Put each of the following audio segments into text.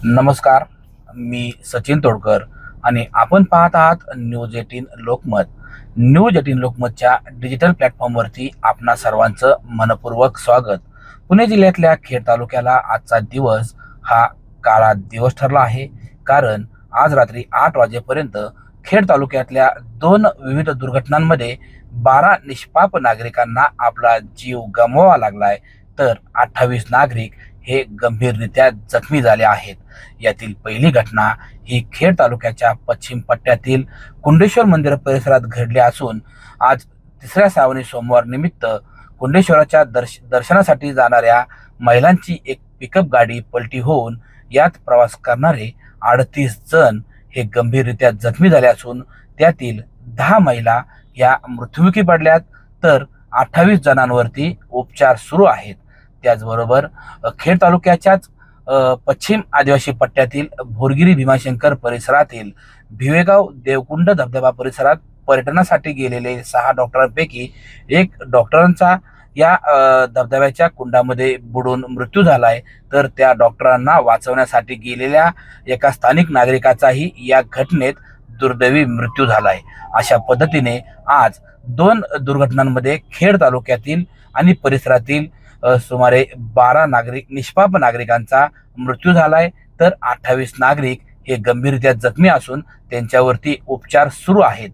नमस्कार, मी सचिन तोडकर आणि आपण पाहत आहात न्यूज 18 लोकमत. न्यूज 18 लोकमतच्या डिजिटल प्लॅटफॉर्मवरती आपणा सर्वांचं मनपूर्वक स्वागत. पुणे जिल्ह्यातल्या खेड तालुक्याला आजचा दिवस हा काळा दिवस ठरला आहे, कारण आज रात्री 8 वाजेपर्यंत खेड तालुक्यातल्या 2 विविध दुर्घटनांमध्ये 12 निष्पाप नागरिकांना आपला जीव गमवावा लागलाय, तर 28 नागरिक हे गंभीररित्या जखमी झाले आहेत. यातील पहिली घटना ही खेड तालुक्याच्या पश्चिम पट्ट्यातील कुंडेश्वर मंदिर परिसरात घडली असून आज तिसऱ्या श्रावणी सोमवार निमित्त कुंडेश्वराच्या दर्शनासाठी जाणाऱ्या महिलांची एक पिकअप गाडी पलटी होऊन यात प्रवास करणारे 38 जण हे गंभीररित्या जखमी झाले असून त्यातील 10 महिला या मृत्युमुखी पडल्यात, तर 28 जणांवरती उपचार सुरू आहेत. त्याचबरोबर खेड तालुक्याच्याच पश्चिम आदिवासी पट्ट्यातील भोरगिरी भीमाशंकर परिसरातील भिवेगाव देवकुंड धबधबा परिसरात पर्यटनासाठी गेलेले 6 डॉक्टरांपैकी एक डॉक्टरांचा या धबधब्याच्या कुंडामध्ये बुडून मृत्यू झालाय, तर त्या डॉक्टरांना वाचवण्यासाठी गेलेल्या एका स्थानिक नागरिकाचाही या घटनेत दुर्दैवी मृत्यू झालाय. अशा पद्धतीने आज 2 दुर्घटनांमध्ये खेड तालुक्यातील आणि परिसरातील सुमारे 12 निष्पाप नागरिकांचा मृत्यू झालाय, तर 28 नागरिक हे गंभीररित्या जखमी असून त्यांच्यावरती उपचार सुरू आहेत.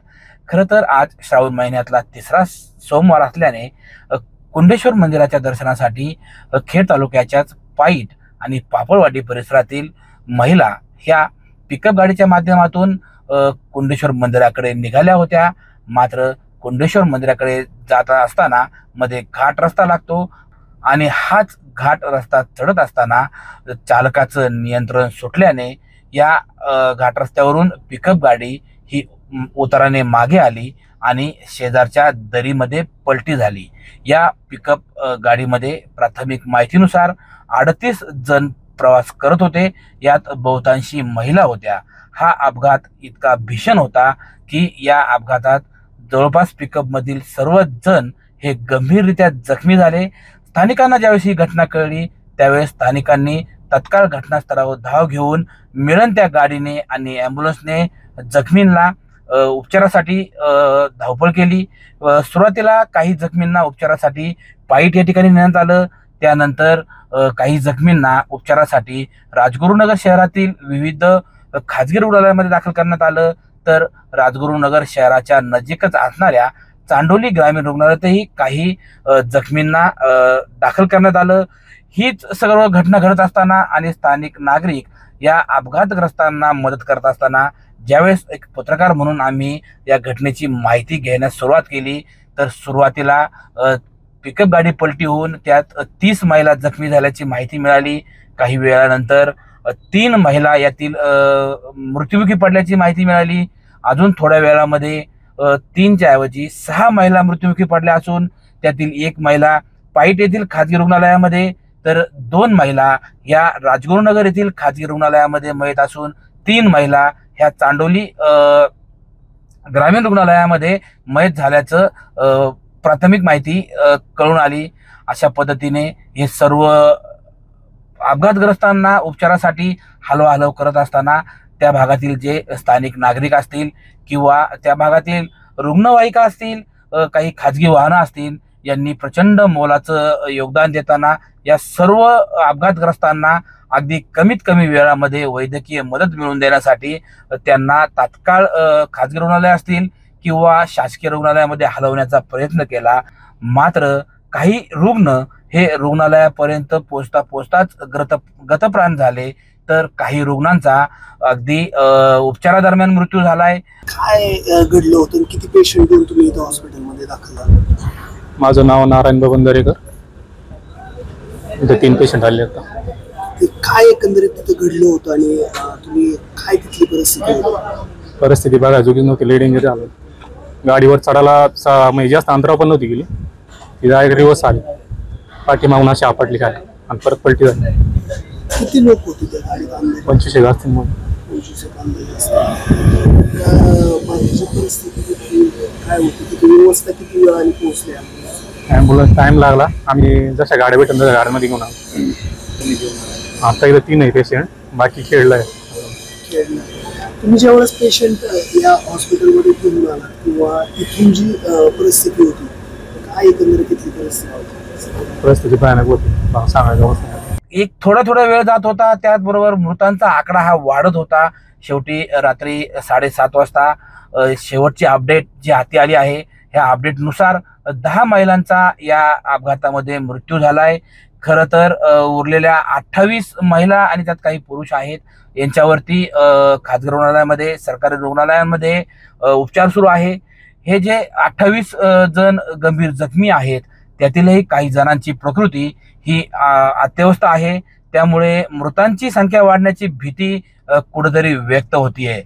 खरं तर आज श्रावण महिन्यातला तिसरा सोमवार असल्याने कुंडेश्वर मंदिराच्या दर्शनासाठी खेड तालुक्याच्याच पाईट आणि पापळवाडी परिसरातील महिला ह्या पिकअप गाडीच्या माध्यमातून कुंडेश्वर मंदिराकडे निघाल्या होत्या. मात्र कुंडेश्वर मंदिराकडे जात असताना मध्ये घाट रस्ता लागतो आणि हाच घाट रस्ता चढत असताना चालकाचं नियंत्रण सुटल्याने या घाट रस्त्यावरून पिकअप गाडी ही उताराने मागे आली आणि शेजारच्या दरीमध्ये पलटी झाली. या पिकअप गाडीमध्ये प्राथमिक माहितीनुसार 38 जण प्रवास करत होते, यात बहुतांशी महिला होत्या. हा अपघात इतका भीषण होता की या अपघातात जवळपास पिकअप मधील सर्वच जण हे गंभीररित्या जखमी झाले. स्थानिकांना ज्यावेळेस ही घटना कळली त्यावेळेस स्थानिकांनी तत्काळ घटनास्थळावर धाव घेऊन मिळून त्या गाडीने आणि ॲम्ब्युलन्सने जखमींना उपचारासाठी धावपळ केली. सुरुवातीला काही जखमींना उपचारासाठी पाईट या ठिकाणी नेण्यात आलं. त्यानंतर काही जखमींना उपचारासाठी राजगुरुनगर शहरातील विविध खाजगी रुग्णालयामध्ये दाखल करण्यात आलं, तर राजगुरुनगर शहराच्या नजीकच असणाऱ्या चांडोली ग्रामीण रुग्णालयातही काही जखमींना दाखल करण्यात आलं. हीच सर्व घटना घडत असताना आणि स्थानिक नागरिक या अपघातग्रस्तांना मदत करत असताना ज्यावेळेस एक पत्रकार म्हणून आम्ही या घटनेची माहिती घेण्यास सुरुवात केली, तर सुरुवातीला पिकअप गाडी पलटी होऊन त्यात 30 महिला जखमी झाल्याची माहिती मिळाली. काही वेळानंतर 3 महिला यातील मृत्युमुखी पडल्याची माहिती मिळाली. अजून थोड्या वेळामध्ये 3च्या ऐवजी 6 महिला मृत्युमुखी पडल्या असून त्यातील 1 महिला पाईट येथील खाजगी रुग्णालयामध्ये, तर 2 महिला या राजगुरुनगर येथील खाजगी रुग्णालयामध्ये मयत असून 3 महिला ह्या चांडोली ग्रामीण रुग्णालयामध्ये मयत झाल्याचं प्राथमिक माहिती कळून आली. अशा पद्धतीने हे सर्व अपघातग्रस्तांना उपचारासाठी हलवाहलव करत असताना त्या भागातील जे स्थानिक नागरिक असतील किंवा त्या भागातील रुग्णवाहिका असतील, काही खाजगी वाहनं असतील, यांनी प्रचंड मोलाचं योगदान देताना या सर्व अपघातग्रस्तांना अगदी कमीत कमी वेळामध्ये वैद्यकीय मदत मिळवून देण्यासाठी त्यांना तात्काळ खाजगी रुग्णालय असतील किंवा शासकीय रुग्णालयामध्ये हलवण्याचा प्रयत्न केला. मात्र काही रुग्ण हे रुग्णालयापर्यंत पोहोचताच गतप्राण झाले, तर काही रुग्णांचा अगदी उपचारादरम्यान मृत्यू झालाय. काय घडलं होतं, किती पेशंट घेऊन तुम्ही इथं हॉस्पिटलमध्ये दाखल झाला? माझं नाव नारायण बबन दरेकर. इथे 3 पेशंट आले होते. काय एकंदरीत तिथं घडलं होतं आणि तुम्ही काय तिथली परिस्थिती बघा जोगी नव्हती. लेट इंजरी झालं. गाडीवर चढायला म्हणजे जास्त अंतरावर पण नव्हती गेली. ती डायरेक्ट रिवर्स आली, पाठीमागून अशी आपटली काय आणि परत पलटी झाली. किती लोक होते त्या गाडीत? 25 असतील. मग 25 परिस्थिती काय होती? किती व्यवस्था, किती वेळाने पोहोचल्या? ॲम्ब्युलन्स टाइम लागला. आम्ही जशा गाड्या भेटून तशा गाड्यांमध्ये घेऊन आलो. आता इथं 3 आहे पेशंट. बाकी खेळलाय. खेळला. तुम्ही ज्यावेळेस पेशंट या हॉस्पिटलमध्ये घेऊन आला किंवा तिथून जी परिस्थिती होती, काय एकंदरीत तिथली परिस्थिती भयानक होती, सांगायचं होत नाही. एक थोडा वेळ जात होता, त्याचबरोबर मृतांचा आकडा हा वाढत होता. शेवटी रात्री 7:30 वाजता शेवटची अपडेट जी हाती आली आहे, ह्या अपडेटनुसार 10 महिलांचा या अपघातामध्ये मृत्यू झालाय. खरं तर उरलेल्या 28 महिला आणि त्यात काही पुरुष आहेत, यांच्यावरती खाजगी रुग्णालयामध्ये, सरकारी रुग्णालयांमध्ये उपचार सुरू आहे. हे जे 28 जण गंभीर जखमी आहेत, त्यातीलही काही जणांची प्रकृती ही अत्यवस्थ आहे. त्यामुळे मृतांची संख्या वाढण्याची भीती कुठेतरी व्यक्त होतीये.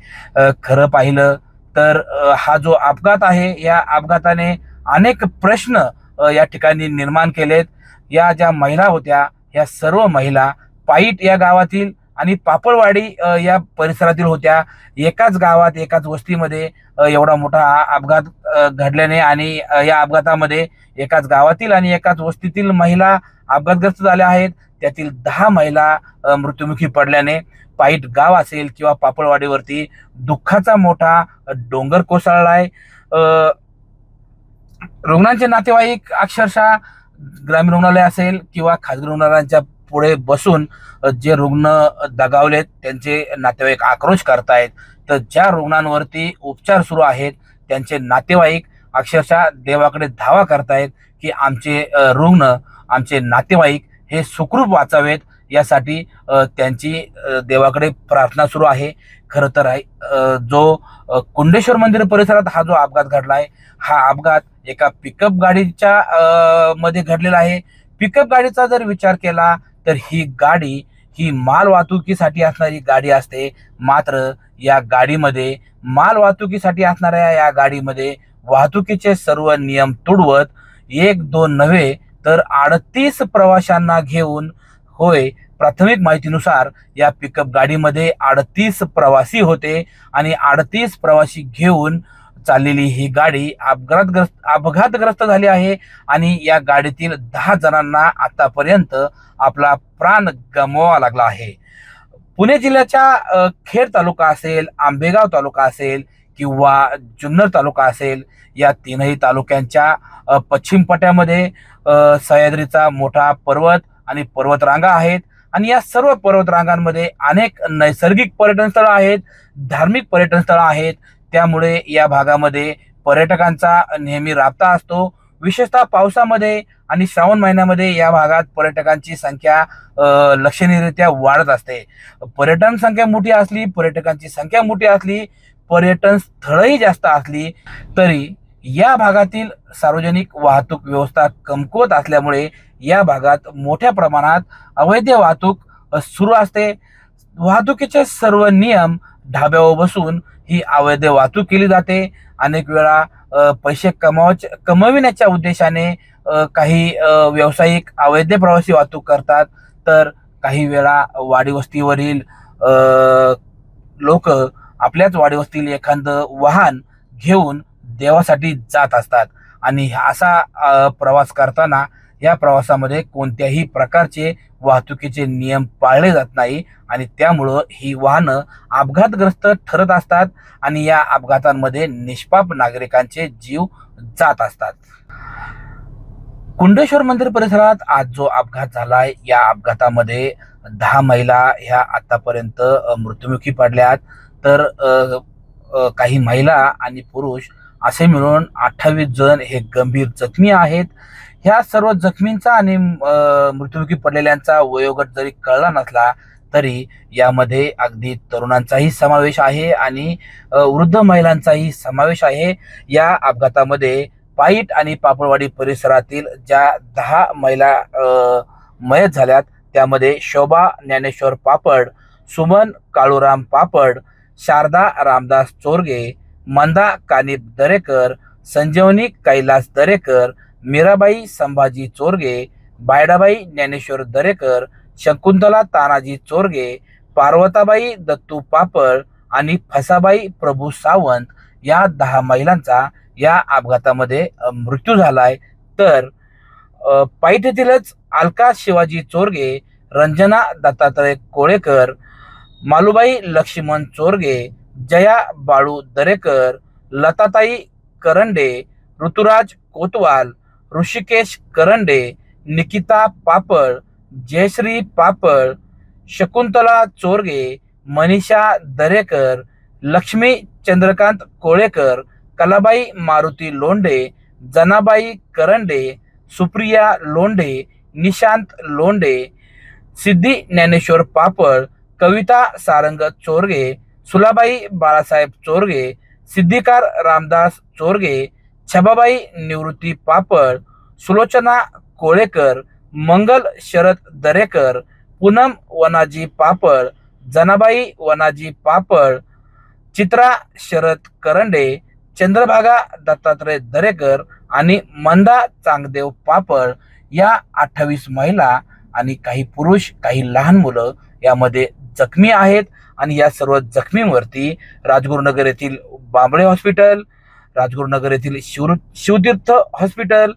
खरं पाहिलं तर हा जो अपघात आहे, या अपघाताने अनेक प्रश्न या ठिकाणी निर्माण केलेत. या ज्या महिला होत्या, या सर्व महिला पाईट या गावातील आणि पापळवाडी या परिसरातील होत्या. एकाच गावात, एकाच वस्तीमध्ये एवढा मोठा अपघात घडल्याने आणि या अपघातामध्ये एकाच गावातील आणि एकाच वस्तीतील महिला अपघातग्रस्त झाल्या आहेत. त्यातील 10 महिला मृत्युमुखी पडल्याने पाईट गाव असेल किंवा पापळवाडीवरती दुःखाचा मोठा डोंगर कोसळलाय. रुग्णांचे नातेवाईक अक्षरशः ग्रामीण रुग्णालय असेल किंवा खाजगी रुग्णालयांच्या पुढे बसून जे रुग्ण दगावलेत त्यांचे नातेवाईक आक्रोश करतायत. तर ज्या रुग्णांवरती उपचार सुरू आहेत, त्यांचे नातेवाईक अक्षरशः देवाकडे धावा करतायत की आमचे रुग्ण, आमचे नातेवाईक हे सुखरूप वाचावेत, यासाठी त्यांची देवाकडे प्रार्थना सुरू आहे. खरं तर जो कुंडेश्वर मंदिर परिसरात हा जो अपघात घडलाय, हा अपघात एका पिकअप गाडीच्या मध्ये घडलेला आहे. पिकअप गाडीचा जर विचार केला तर ही गाडी ही माल वाहतुकीसाठी असणारी गाडी असते. मात्र या गाडीमध्ये, माल वाहतुकीसाठी असणाऱ्या या गाडीमध्ये वाहतुकीचे सर्व नियम तुडवत 1-2 नव्हे तर 38 प्रवाशांना घेऊन, होय, प्राथमिक माहितीनुसार या पिकअप गाडीमध्ये 38 प्रवासी होते आणि 38 प्रवासी घेऊन चाललेली ही गाडी अपघातग्रस्त झाली आहे. आणि या गाडीतील 10 जणांना आतापर्यंत आपला प्राण गमवावा लागला आहे. पुणे जिल्ह्याच्या खेड तालुका असेल, आंबेगाव तालुका असेल किंवा जुन्नर तालुका असेल, या तीनही तालुक्यांच्या पश्चिम पट्ट्यामध्ये सह्याद्रीचा मोठा पर्वत आणि पर्वतरांगा आहेत. आणि या सर्व पर्वतरांगांमध्ये अनेक नैसर्गिक पर्यटन स्थळं आहेत, धार्मिक पर्यटन स्थळं आहेत. त्यामुळे या भागामध्ये पर्यटकांचा नेहमी राबता असतो. विशेषतः पावसामध्ये आणि श्रावण महिन्यामध्ये या भागात पर्यटकांची संख्या लक्षणीयरित्या वाढत असते. पर्यटन संख्या मोठी असली, पर्यटकांची संख्या मोठी असली, पर्यटन स्थळंही जास्त असली तरी या भागातील सार्वजनिक वाहतूक व्यवस्था कमकुवत असल्यामुळे या भागात मोठ्या प्रमाणात अवैध वाहतूक सुरू असते. वाहतुकीचे सर्व नियम ढाब्यावर बसून ही अवैध वाहतूक केली जाते. अनेक वेळा पैसे कमविण्याच्या उद्देशाने काही व्यावसायिक अवैध प्रवासी वाहतूक करतात, तर काही वेळा वाडीवस्तीवरील लोक आपल्याच वाडीवस्तीतील एखादं वाहन घेऊन देवासाठी जात असतात. आणि असा प्रवास करताना या प्रवासामध्ये कोणत्याही प्रकारचे वाहतुकीचे नियम पाळले जात नाही आणि त्यामुळं ही वाहनं अपघातग्रस्त ठरत असतात आणि या अपघातांमध्ये निष्पाप नागरिकांचे जीव जात असतात. कुंडेश्वर मंदिर परिसरात आज जो अपघात झालाय, या अपघातामध्ये 10 महिला ह्या आतापर्यंत मृत्युमुखी पडल्यात. तर काही महिला आणि पुरुष असे मिळून 28 जण हे गंभीर जखमी आहेत. ह्या सर्व जखमींचा आणि मृत्युमुखी पडलेल्यांचा वयोगट जरी कळला नसला तरी यामध्ये अगदी तरुणांचाही समावेश आहे आणि वृद्ध महिलांचाही समावेश आहे. या अपघातामध्ये पाईट आणि पापळवाडी परिसरातील ज्या 10 महिला मयत झाल्यात, त्यामध्ये शोभा ज्ञानेश्वर पापड, सुमन काळूराम पापड, शारदा रामदास चोरगे, मंदा कानिप दरेकर, संजीवनी कैलास दरेकर, मीराबाई संभाजी चोरगे, बायडाबाई ज्ञानेश्वर दरेकर, शकुंतला तानाजी चोरगे, पार्वताबाई दत्तू पापड आणि फसाबाई प्रभू सावंत या 10 महिलांचा या अपघातामध्ये मृत्यू झालाय. तर पाईट येथीलच अलका शिवाजी चोरगे, रंजना दत्तात्रय कोळेकर, मालुबाई लक्ष्मण चोरगे, जया बाळू दरेकर, लताताई करंडे, ऋतुराज कोतवाल, ऋषिकेश करंडे, निकिता पापळ, जयश्री पापळ, शकुंतला चोरगे, मनीषा दरेकर, लक्ष्मी चंद्रकांत कोळेकर, कलाबाई मारुती लोंढे, जनाबाई करंडे, सुप्रिया लोंढे, निशांत लोंढे, सिद्धी ज्ञानेश्वर पापळ, कविता सारंग चोरगे, सुलाबाई बाळासाहेब चोरगे, सिद्धिकार रामदास चोरगे, छबाबाई निवृत्ती पापळ, सुलोचना कोळेकर, मंगल शरद दरेकर, पूनम वनाजी पापळ, जनाबाई वनाजी पापळ, चित्रा शरद करंडे, चंद्रभागा दत्तात्रय दरेकर आणि मंदा चांगदेव पापळ या 28 महिला आणि काही पुरुष, काही लहान मुलं यामध्ये जखमी आहेत. आणि या सर्व जखमींवरती राजगुरुनगर येथील बांबळे हॉस्पिटल, राजगुरुनगर येथील Shivtirth hospital,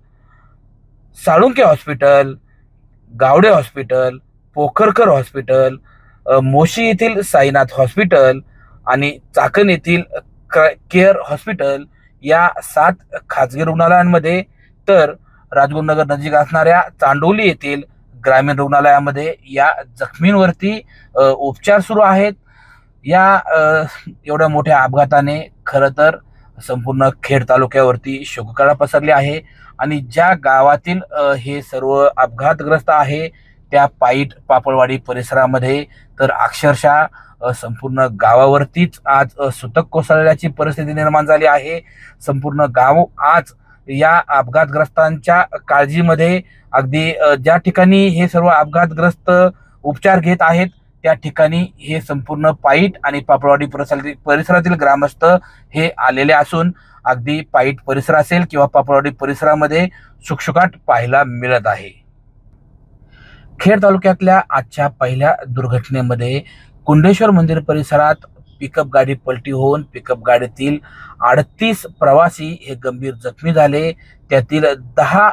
Salunke hospital, Gawade hospital, Pokharkar hospital, Moshi येथील साईनाथ हॉस्पिटल आणि चाकण येथील केअर हॉस्पिटल या 7 खाजगी रुग्णालयांमध्ये, तर राजगुरुनगर नजीक असणाऱ्या चांडोली येथील ग्रामीण रुग्णालयामध्ये या जखमींवरती उपचार सुरू आहेत. या एवढ्या मोठ्या अपघाताने खरं तर संपूर्ण खेड तालुक्यावरती शोककळा पसरली आहे. आणि ज्या गावातील हे सर्व अपघातग्रस्त आहे त्या पाईट पापळवाडी परिसरामध्ये तर अक्षरशः संपूर्ण गावावरतीच आज सुतक कोसळल्याची परिस्थिती निर्माण झाली आहे. संपूर्ण गाव आज या अपघातग्रस्तांच्या काळजीमध्ये अगदी ज्या ठिकाणी हे सर्व अपघातग्रस्त उपचार घेत आहेत त्या ठिकाणी हे संपूर्ण पाईट आणि पापळवाडी परिसरातील ग्रामस्थ हे आलेले असून अगदी पाईट परिसर असेल किंवा पापळवाडी परिसरामध्ये शुकशुकाट पाहायला मिळत आहे. खेड तालुक्यातल्या आजच्या पहिल्या दुर्घटनेमध्ये कुंडेश्वर मंदिर परिसरात पिकअप गाडी पलटी होऊन पिकअप गाडीतील 38 प्रवासी हे गंभीर जखमी झाले. त्यातील 10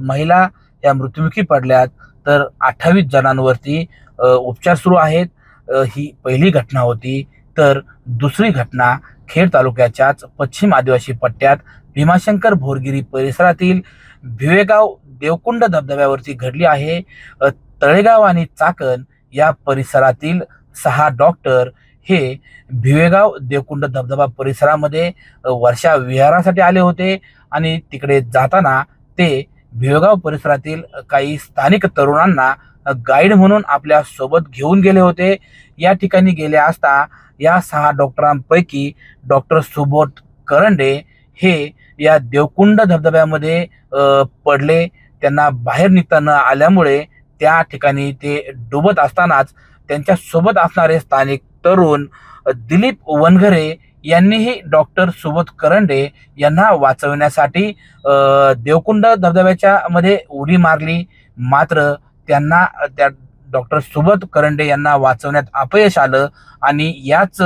महिला या मृत्युमुखी पडल्यात तर 28 जणांवरती उपचार सुरू आहेत. ही पहिली घटना होती. तर दुसरी घटना खेड तालुक्याच्याच पश्चिम आदिवासी पट्ट्यात भीमाशंकर भोरगिरी परिसरातील भिवेगाव देवकुंड धबधब्यावरती घडली आहे. तळेगाव आणि चाकण या परिसरातील 6 डॉक्टर हे भिवेगाव देवकुंड धबधबा परिसरामध्ये वर्षा विहारासाठी आले होते आणि तिकडे जाताना ते भिवेगाव परिसरातील काही स्थानिक तरुणांना गाईड म्हणून आपल्या सोबत घेऊन गेले होते. या ठिकाणी गेले असता या 6 डॉक्टरांपैकी डॉक्टर सुबोध करंडे हे या देवकुंड धबधब्यामध्ये पडले. त्यांना बाहेर निघता न आल्यामुळे त्या ठिकाणी ते डुबत असतानाच त्यांच्या सोबत असणारे स्थानिक तरुण दिलीप वनघरे यांनीही डॉक्टर सुबोध करंडे यांना वाचवण्यासाठी देवकुंड धबधब्याच्या मध्ये उडी मारली. मात्र त्यांना त्या डॉक्टर सुबोध करंडे यांना वाचवण्यात अपयश आलं आणि याच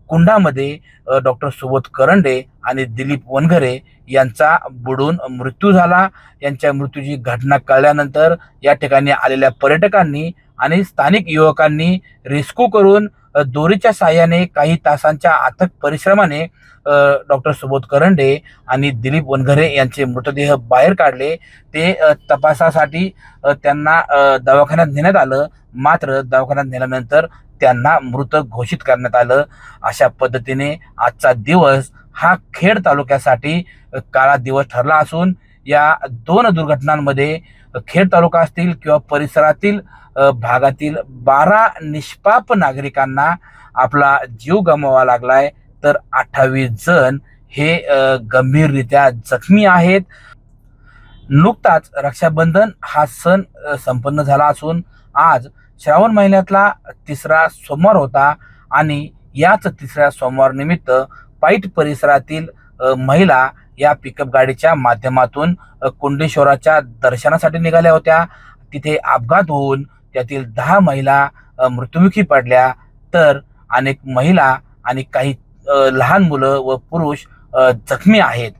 कुंडामध्ये डॉक्टर सुबोध करंडे आणि दिलीप वनघरे यांचा बुडून मृत्यू झाला. यांच्या मृत्यूची घटना कळल्यानंतर या ठिकाणी आलेल्या पर्यटकांनी आणि स्थानिक युवकांनी रेस्क्यू करून दोरीच्या साहाय्याने काही तासांच्या अथक परिश्रमाने डॉक्टर सुबोध करंडे आणि दिलीप वनघरे यांचे मृतदेह बाहेर काढले. ते तपासासाठी त्यांना दवाखान्यात नेण्यात आलं. मात्र दवाखान्यात नेल्यानंतर त्यांना मृत घोषित करण्यात आलं. अशा पद्धतीने आजचा दिवस हा खेड तालुक्यासाठी काळा दिवस ठरला असून या 2 दुर्घटनांमध्ये खेड तालुका असतील किंवा परिसरातील भागातील 12 निष्पाप नागरिकांना आपला जीव गमवावा लागलाय तर 28 जण हे गंभीररित्या जखमी आहेत. नुकताच रक्षाबंधन हा सण संपन्न झाला असून आज श्रावण महिन्यातला 3रा सोमवार होता आणि याच 3ऱ्या सोमवार निमित्त पाईट परिसरातील महिला या पिकअप गाडीच्या माध्यमातून कुंडेश्वराच्या दर्शनासाठी निघाल्या होत्या. तिथे अपघात होऊन त्यातील 10 महिला मृत्युमुखी पडल्या तर अनेक महिला आणि काही लहान मुलं व पुरुष जखमी आहेत.